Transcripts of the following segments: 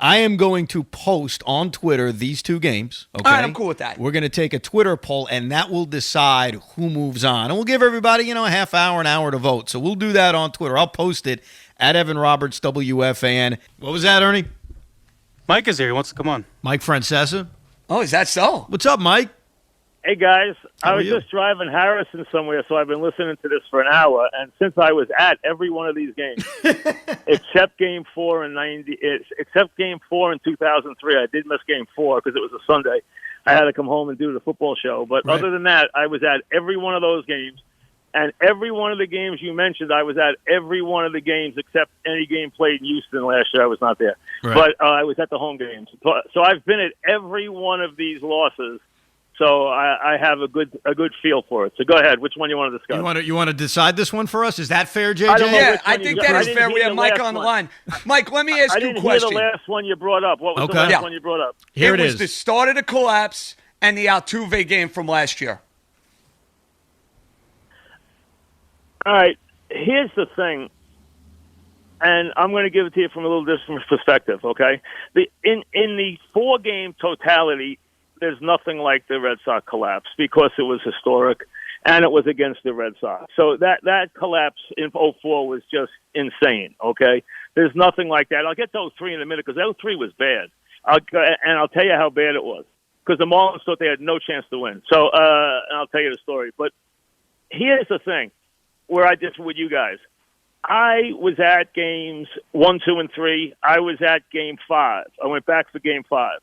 I am going to post on Twitter these two games. Okay, all right, I'm cool with that. We're going to take a Twitter poll, and that will decide who moves on. And we'll give everybody, a half hour, an hour to vote. So we'll do that on Twitter. I'll post it at Evan Roberts, WFAN. What was that, Ernie? Mike is here. He wants to come on. Mike Francesa. Oh, is that so? What's up, Mike? Hey, guys. How I was just driving Harrison somewhere, so I've been listening to this for an hour. And since I was at every one of these games, except Game 4 except Game 4 in 2003, I did miss Game 4 because it was a Sunday. I had to come home and do the football show. But other than that, I was at every one of those games. And every one of the games you mentioned, I was at every one of the games except any game played in Houston last year. I was not there. Right. But I was at the home games. So I've been at every one of these losses. So I have a good feel for it. So go ahead. Which one you want to discuss? You want to decide this one for us? Is that fair, JJ? Yeah, I think that is fair. We have Mike on the line. Mike, let me ask you a question. I didn't hear the last one you brought up. What was the last one you brought up? Here it is. It was the start of the collapse and the Altuve game from last year. All right, here's the thing, and I'm going to give it to you from a little different perspective, okay? In the 4-game totality, there's nothing like the Red Sox collapse because it was historic, and it was against the Red Sox. So that collapse in 04 was just insane, okay? There's nothing like that. I'll get to 03 in a minute because 03 was bad, and I'll tell you how bad it was because the Marlins thought they had no chance to win. So and I'll tell you the story. But here's the thing. Where I differ with you guys. I was at games 1, 2, and 3. I was at Game 5. I went back for Game 5,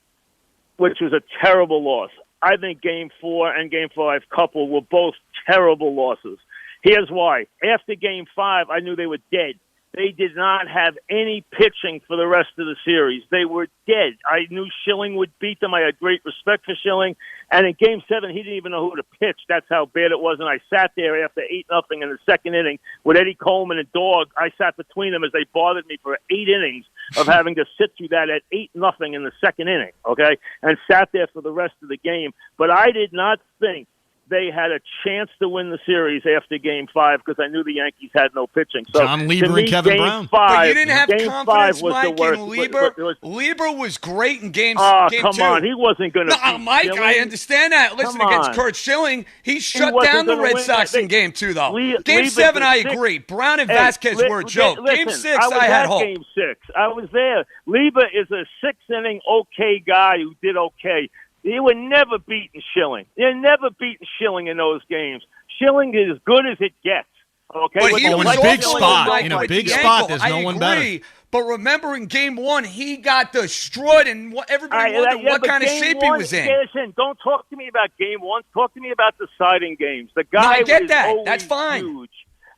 which was a terrible loss. I think Game 4 and Game 5 coupled were both terrible losses. Here's why. After Game 5, I knew they were dead. They did not have any pitching for the rest of the series. They were dead. I knew Schilling would beat them. I had great respect for Schilling. And in Game 7, he didn't even know who to pitch. That's how bad it was. And I sat there after 8-0 in the second inning with Eddie Coleman and Dog. I sat between them as they bothered me for 8 innings of having to sit through that at 8-0 in the second inning, okay, and sat there for the rest of the game. But I did not think they had a chance to win the series after Game 5 because I knew the Yankees had no pitching. So John Lieber and Kevin Brown. But you didn't have Game confidence, 5 was Mike, the worst. in Lieber. Lieber was great in Game 2. Come on. He wasn't going to No, Mike, Schilling. I understand that. Listen, against Kurt Schilling, he shut down the Red Sox in Game 2, though. Game 7, I agree. Brown and Vasquez were a joke. Game 6, I had hope. Game 6. I was there. Lieber is a 6-inning okay guy who did okay. They were never beating Schilling. They're never beating Schilling in those games. Schilling is as good as it gets. Okay, but he was in a big also spot. like In a with big the spot, ankle. there's I no one agree, better. But remember, in Game 1, he got destroyed, and everybody wondered what kind of shape he was in. Listen, don't talk to me about Game 1. Talk to me about deciding games. The guy I get is that. always That's fine. huge.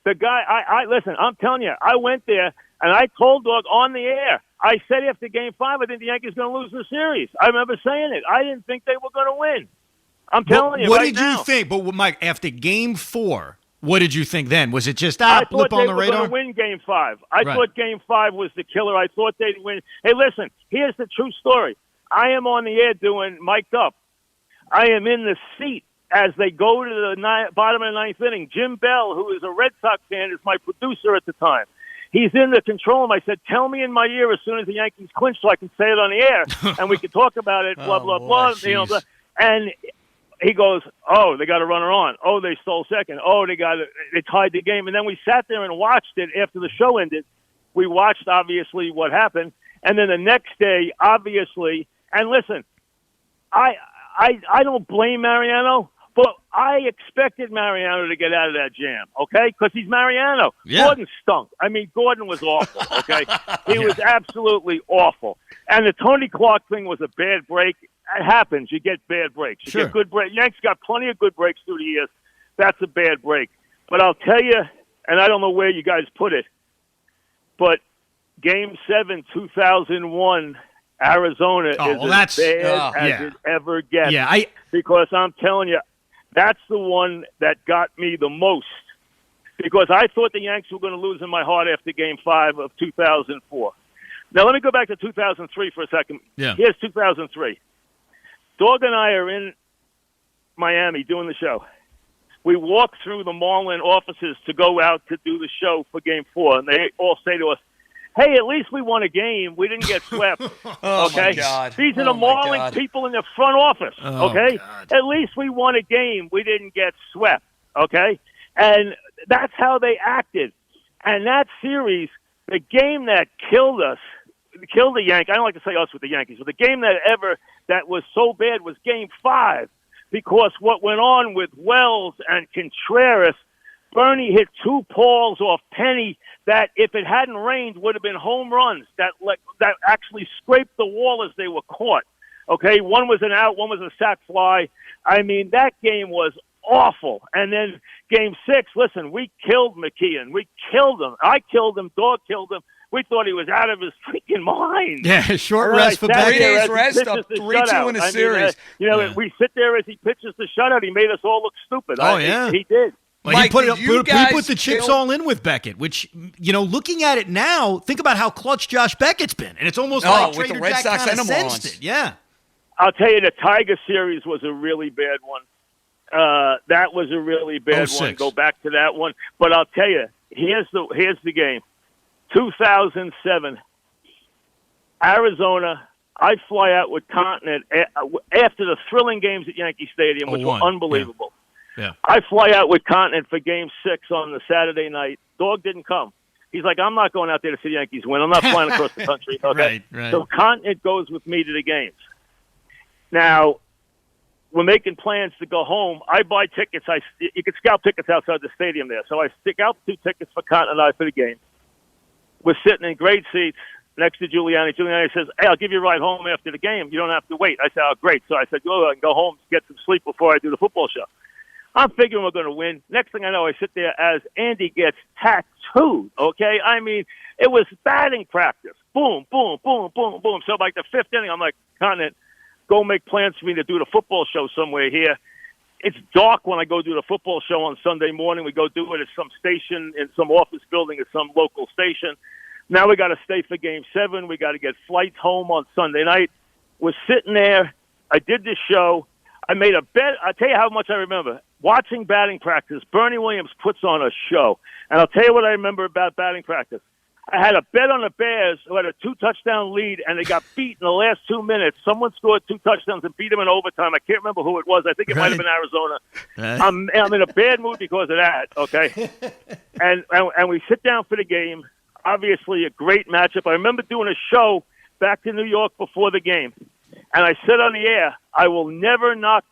The guy, listen, I'm telling you, I went there, and I told Dog on the air, I said after Game 5, I think the Yankees going to lose the series. I remember saying it. I didn't think they were going to win. I'm telling you What right did now. you think? But, Mike, after Game 4, what did you think then? Was it just, blip on the radar? I thought they were going to win Game 5. I thought Game 5 was the killer. I thought they'd win. Hey, listen, here's the true story. I am on the air doing Mic'd Up. I am in the seat as they go to the bottom of the 9th inning. Jim Bell, who is a Red Sox fan, is my producer at the time. He's in the control room. I said, tell me in my ear as soon as the Yankees clinch so I can say it on the air, and we can talk about it, blah, blah, blah. Blah. And he goes, oh, they got a runner on. Oh, they stole second. Oh, they tied the game. And then we sat there and watched it after the show ended. We watched, obviously, what happened. And then the next day, obviously, and listen, I don't blame Mariano, but I expected Mariano to get out of that jam, okay? Because he's Mariano. Yeah. Gordon stunk. I mean, Gordon was awful, okay? He was absolutely awful. And the Tony Clark thing was a bad break. It happens. You get bad breaks. You get good breaks. Yanks got plenty of good breaks through the years. That's a bad break. But I'll tell you, and I don't know where you guys put it, but Game 7, 2001, Arizona is as bad as it ever gets. Yeah, because I'm telling you, that's the one that got me the most. Because I thought the Yanks were going to lose in my heart after Game 5 of 2004. Now, let me go back to 2003 for a second. Yeah. Here's 2003. Dog and I are in Miami doing the show. We walk through the Marlin offices to go out to do the show for Game 4, and they all say to us, Hey, at least we won a game. We didn't get swept. Oh, okay? my God. These are the Marlins people in the front office, okay? God. At least we won a game. We didn't get swept, okay? And that's how they acted. And that series, the game that killed the Yankees, I don't like to say us with the Yankees, but the game that was so bad was Game 5, because what went on with Wells and Contreras, Bernie hit 2 balls off Penny that, if it hadn't rained, would have been home runs that actually scraped the wall as they were caught. Okay, one was an out, one was a sac fly. I mean, that game was awful. And then Game 6, listen, we killed McKeon. We killed him. I killed him. Dog killed him. We thought he was out of his freaking mind. Yeah, short rest for Beckett. 3 days rest, up 3-2 in a series. We sit there as he pitches the shutout. He made us all look stupid. He did. Well, Mike, he put the chips all in with Beckett, which, looking at it now, think about how clutch Josh Beckett's been. And it's almost like with Trader the Red Jack Sox kind and of the sensed Marlins. it. Yeah. I'll tell you, the Tiger series was a really bad one. That was a really bad one. Go back to that one. But I'll tell you, here's the game. 2007, Arizona. I fly out with Continent after the thrilling games at Yankee Stadium, which were unbelievable. Yeah. I fly out with Continent for Game 6 on the Saturday night. Dog didn't come. He's like, I'm not going out there to see the Yankees win. I'm not flying across the country. Okay? Right. So Continent goes with me to the games. Now, we're making plans to go home. I buy tickets. You can scout tickets outside the stadium there. So I stick out 2 tickets for Continent and I for the game. We're sitting in great seats next to Giuliani. Giuliani says, hey, I'll give you a ride home after the game. You don't have to wait. I said, oh, great. So I said, I can go home, get some sleep before I do the football show. I'm figuring we're going to win. Next thing I know, I sit there as Andy gets tattooed, okay? I mean, it was batting practice. Boom, boom, boom, boom, boom. So like the 5th inning, I'm like, Continent, go make plans for me to do the football show somewhere here. It's dark when I go do the football show on Sunday morning. We go do it at some station, in some office building at some local station. Now we got to stay for Game 7. We got to get flights home on Sunday night. We're sitting there. I did this show. I made a bet. I'll tell you how much I remember. Watching batting practice, Bernie Williams puts on a show. And I'll tell you what I remember about batting practice. I had a bet on the Bears who had a 2-touchdown lead, and they got beat in the last 2 minutes. Someone scored 2 touchdowns and beat them in overtime. I can't remember who it was. I think it might have been Arizona. I'm in a bad mood because of that, okay? and we sit down for the game. Obviously, a great matchup. I remember doing a show back to New York before the game, and I said on the air, I will never knock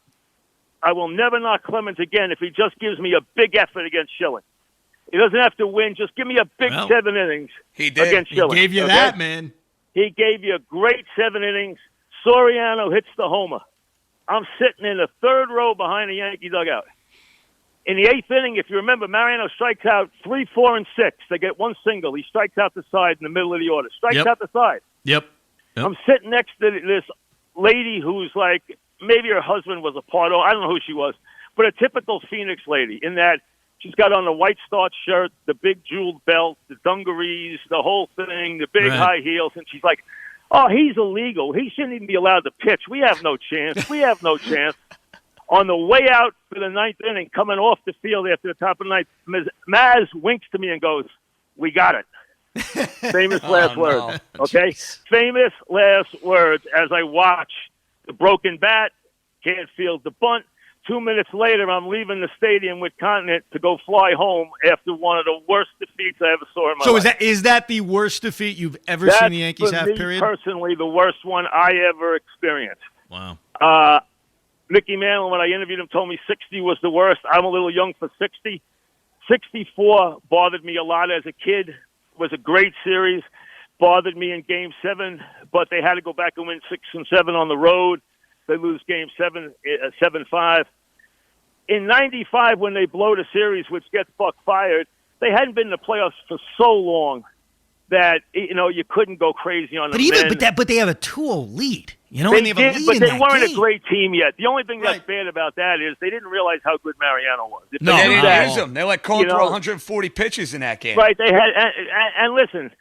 Clemens again if he just gives me a big effort against Schilling. He doesn't have to win. Just give me a big 7 innings against Schilling. He gave you that, man. He gave you a great 7 innings. Soriano hits the homer. I'm sitting in the 3rd row behind the Yankee dugout. In the 8th inning, if you remember, Mariano strikes out 3, 4, and 6. They get 1 single. He strikes out the side in the middle of the order. Strikes out the side. Yep. I'm sitting next to this lady who's like, maybe her husband was a part of, I don't know who she was, but a typical Phoenix lady in that she's got on the white starch shirt, the big jeweled belt, the dungarees, the whole thing, the big high heels, and she's like, oh, he's illegal. He shouldn't even be allowed to pitch. We have no chance. We have no chance. On the way out for the 9th inning, coming off the field after the top of the ninth, Maz winks to me and goes, we got it. Famous last words, okay? Famous last words as I watch the broken bat, can't field the bunt. 2 minutes later, I'm leaving the stadium with Continent to go fly home after one of the worst defeats I ever saw in my life. So is that the worst defeat you've ever seen the Yankees have, period? That's personally the worst one I ever experienced. Wow. Mickey Mantle, when I interviewed him, told me 60 was the worst. I'm a little young for 60. 64 bothered me a lot as a kid. It was a great series. Bothered me in Game 7, but they had to go back and win 6 and 7 on the road. They lose Game 7, 7-5. In 95, when they blow the series, which gets Buck fired, they hadn't been in the playoffs for so long that you couldn't go crazy on them. But they have a 2-0 lead. They did, but they weren't a great team yet. The only thing that's bad about that is they didn't realize how good Mariano was. They didn't use him. They let Cole throw 140 pitches in that game. Right. They had, and listen,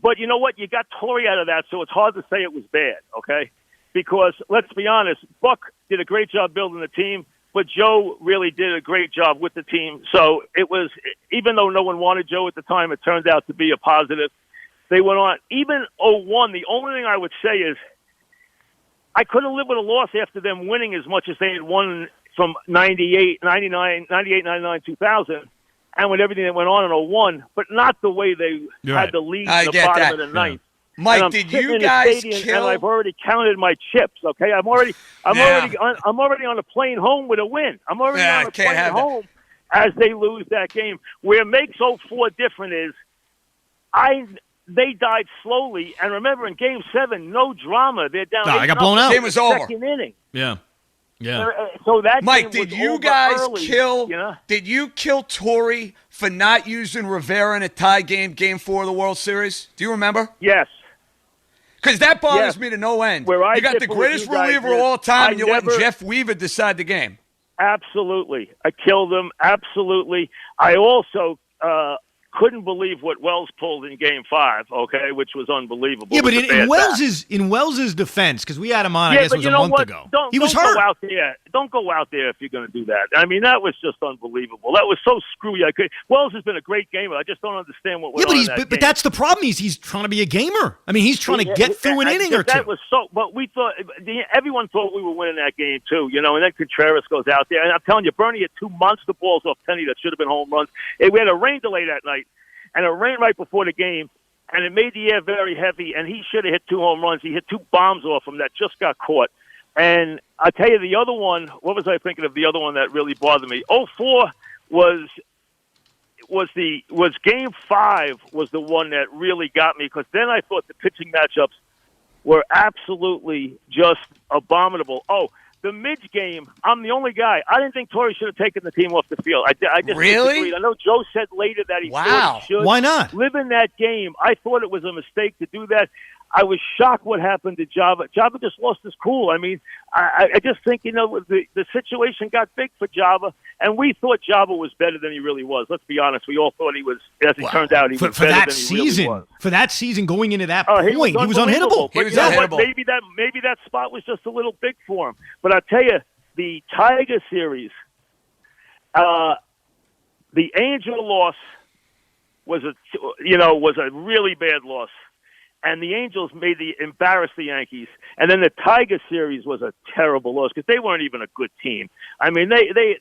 but you know what? You got Torrey out of that, so it's hard to say it was bad. Okay, because let's be honest, Buck did a great job building the team, but Joe really did a great job with the team. So it was, even though no one wanted Joe at the time, it turned out to be a positive. They went on. Even 0-1, the only thing I would say is I could have lived with a loss after them winning as much as they had won from 98, 99, 2000, and with everything that went on in 0-1, but not the way they had the lead in the bottom of the ninth. Mike, did you guys kill? And I've already counted my chips. Okay, I'm already on a plane home with a win. I'm already on a plane home as they lose that game. Where makes 0-4 different is they died slowly, and remember in Game 7, no drama. They're down. I got blown out. Game was over. Second inning. Yeah. So that Mike, game did was you over guys early, kill? You know? Did you kill Torrey for not using Rivera in a tie game, Game 4 of the World Series? Do you remember? Yes. Because that bothers me to no end. You got the greatest reliever of all time, and you're letting Jeff Weaver decide the game. Absolutely. I killed him. Absolutely. I also couldn't believe what Wells pulled in Game 5, okay, which was unbelievable. Yeah, but in Wells's defense, because we had him on, I guess it was a month ago. He was hurt. Don't go out there if you're going to do that. I mean, that was just unbelievable. That was so screwy. Wells has been a great gamer. I just don't understand what went on in that game. But that's the problem. He's trying to be a gamer. I mean, he's trying to get through an inning or two. That was so. But we thought everyone thought we were winning that game too. You know, and then Contreras goes out there, and I'm telling you, Bernie hit 2 monster balls off Penny that should have been home runs. We had a rain delay that night. And it rained right before the game, and it made the air very heavy, and he should have hit 2 home runs. He hit 2 bombs off him that just got caught. And I'll tell you the other one, what was I thinking of the other one that really bothered me? 0-4 was Game 5 was the one that really got me, because then I thought the pitching matchups were absolutely just abominable. The Midge game, I'm the only guy. I didn't think Torrey should have taken the team off the field. I just disagreed. I know Joe said later that he thought he should. Why not? Live in that game. I thought it was a mistake to do that. I was shocked what happened to Java. Java just lost his cool. I mean, I just think, the situation got big for Java, and we thought Java was better than he really was. Let's be honest. We all thought he was, as it turned out, he was better than he really was. For that season, going into that point, he was unhittable. But maybe that spot was just a little big for him. But I'll tell you, the Tiger series, the Angel loss was a really bad loss. And the Angels embarrassed the Yankees. And then the Tiger series was a terrible loss because they weren't even a good team. I mean, they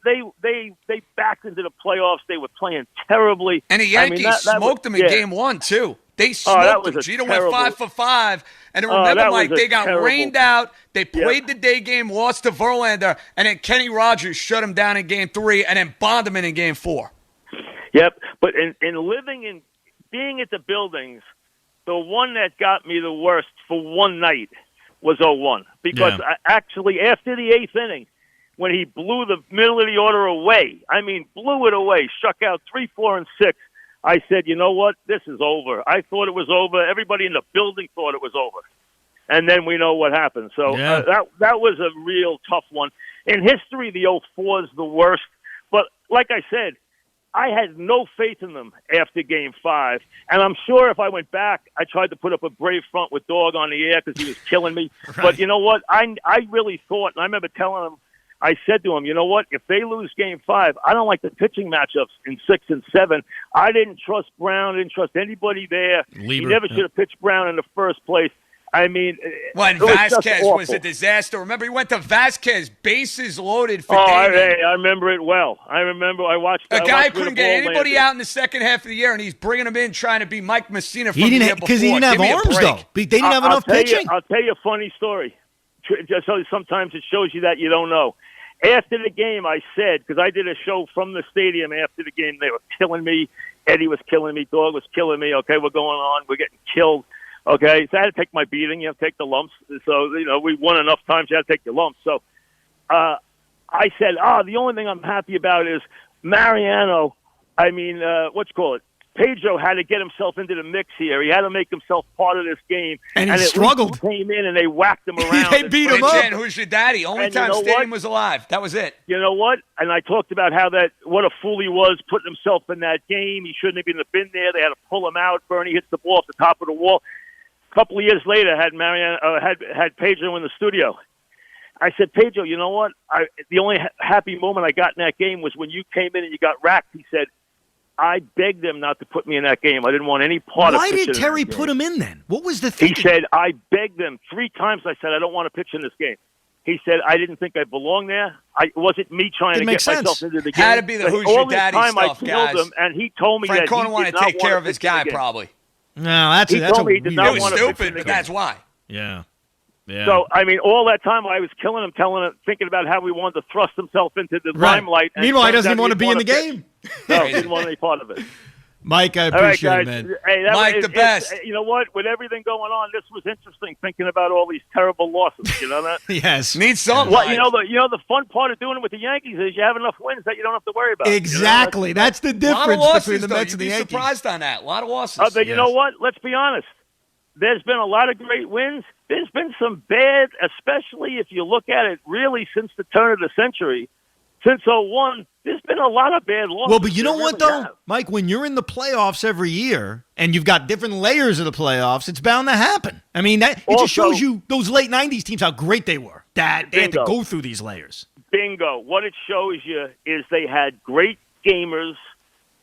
backed into the playoffs. They were playing terribly. And the Yankees smoked them in Game 1, too. They smoked them. Gino went 5 for 5. And remember, Mike, they got rained out. They played the day game, lost to Verlander, and then Kenny Rogers shut him down in Game 3 and then bombed him in Game 4. Yep. But in being at the buildings, the one that got me the worst for one night was 0-1. Because actually, after the 8th inning, when he blew the middle of the order away, blew it away, struck out 3, 4, and 6, I said, you know what? This is over. I thought it was over. Everybody in the building thought it was over. And then we know what happened. So that was a real tough one. In history, the 0-4 is the worst. But like I said, I had no faith in them after Game 5. And I'm sure if I went back, I tried to put up a brave front with Dog on the air because he was killing me. Right. But you know what? I really thought, and I remember telling him, I said to him, you know what? If they lose Game 5, I don't like the pitching matchups in 6 and 7. I didn't trust Brown. I didn't trust anybody there. He never should have pitched Brown in the first place. When Vasquez was a disaster. Remember, he went to Vasquez, bases loaded for I remember it well. I watched a guy couldn't get anybody out in the second half of the year, and he's bringing him in trying to be Mike Messina from the year before. Because he didn't have arms, though. They didn't have enough pitching. I'll tell you a funny story. Just so sometimes it shows you that you don't know. After the game, I said, because I did a show from the stadium after the game, they were killing me. Eddie was killing me. Dog was killing me. Okay, we're going on. We're getting killed. Okay, so I had to take my beating. You have to take the lumps. So, we won enough times. You had to take your lumps. So I said, the only thing I'm happy about is Mariano. Pedro had to get himself into the mix here. He had to make himself part of this game. And he struggled. He came in and they whacked him around. They beat him up. Who's your daddy? Only time Stadium was alive. That was it. You know what? And I talked about what a fool he was putting himself in that game. He shouldn't have even been there. They had to pull him out. Bernie hits the ball off the top of the wall. A couple of years later, had Pedro in the studio. I said, Pedro, you know what? The only happy moment I got in that game was when you came in and you got racked. He said, I begged them not to put me in that game. I didn't want any part of Why pitching. did Terry put him in then? What was the thing? He said, I begged them 3 times. I said, I don't want to pitch in this game. He said, I didn't think I belonged there. It wasn't me trying to get myself into the game. Had to be the Who's Your Daddy stuff, guys. Him, and he told me Frank that he wanted did to take care of his guy, probably. No, that's he told me he did not It was want stupid, to but that's why. Yeah. Yeah. So, I mean, all that time I was killing him, telling him, thinking about how he wanted to thrust himself into the limelight. Meanwhile, he doesn't even want to be in the game. No, he didn't want any part of it. Mike, I appreciate all right, it, guys. man. Hey, Mike, the best. You know what? With everything going on, this was interesting, thinking about all these terrible losses. You know that? Yes. Needs some. Well, you know the fun part of doing it with the Yankees is you have enough wins that you don't have to worry about. Exactly. You know? That's the difference losses, between the Mets and the Yankees. You'd be surprised on that. A lot of losses. But you know what? Let's be honest. There's been a lot of great wins. There's been some bad, especially if you look at it really since the turn of the century. Since 2001, there's been a lot of bad losses. Well, but you know what, though? Have. Mike, when you're in the playoffs every year and you've got different layers of the playoffs, it's bound to happen. I mean, it just shows you those late 90s teams how great they were. That they had to go through these layers. Bingo. What it shows you is they had great gamers,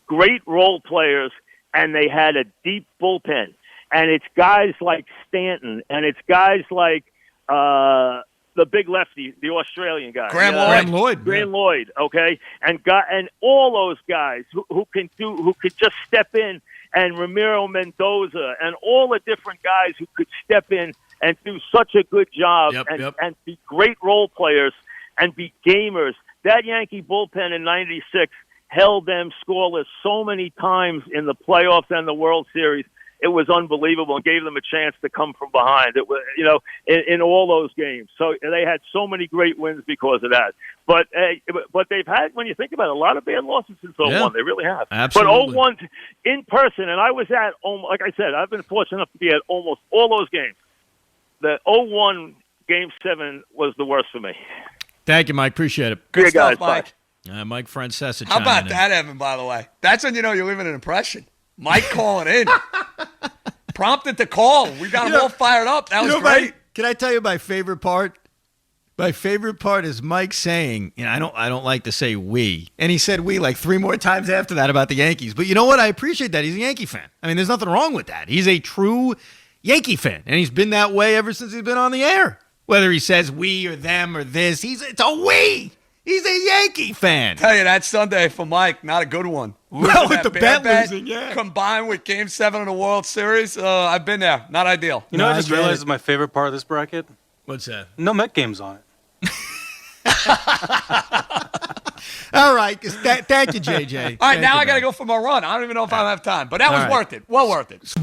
great role players, and they had a deep bullpen. And it's guys like Stanton, and it's guys like the big lefty, the Australian guy, Graham Lloyd, okay, and all those guys who could just step in, and Ramiro Mendoza, and all the different guys who could step in and do such a good job, and be great role players and be gamers. That Yankee bullpen in '96 held them scoreless so many times in the playoffs and the World Series. It was unbelievable and gave them a chance to come from behind. It was, in all those games. So they had so many great wins because of that. But they've had, when you think about it, a lot of bad losses since 2001. They really have. Absolutely. But 2001 in person, and I was at, like I said, I've been fortunate enough to be at almost all those games. The 2001 Game 7 was the worst for me. Thank you, Mike. Appreciate it. Good stuff, guys, Mike. Mike Francesa. How about that, Evan, by the way? That's when you know you're leaving an impression. Mike calling in. Prompted to call. We got them all fired up. That was great. Can I tell you my favorite part? My favorite part is Mike saying, I don't like to say we. And he said we like 3 more times after that about the Yankees. But you know what? I appreciate that. He's a Yankee fan. I mean, there's nothing wrong with that. He's a true Yankee fan. And he's been that way ever since he's been on the air. Whether he says we or them or this, it's a we. He's a Yankee fan. Tell you, that Sunday for Mike, not a good one. Well, with the bet losing, yeah. Combined with Game 7 of the World Series, I've been there. Not ideal. You know, I just realized my favorite part of this bracket? What's that? No Met games on it. All right. Thank you, JJ. All right, now I got to go for my run. I don't even know if I have time, but that was worth it. Well worth it.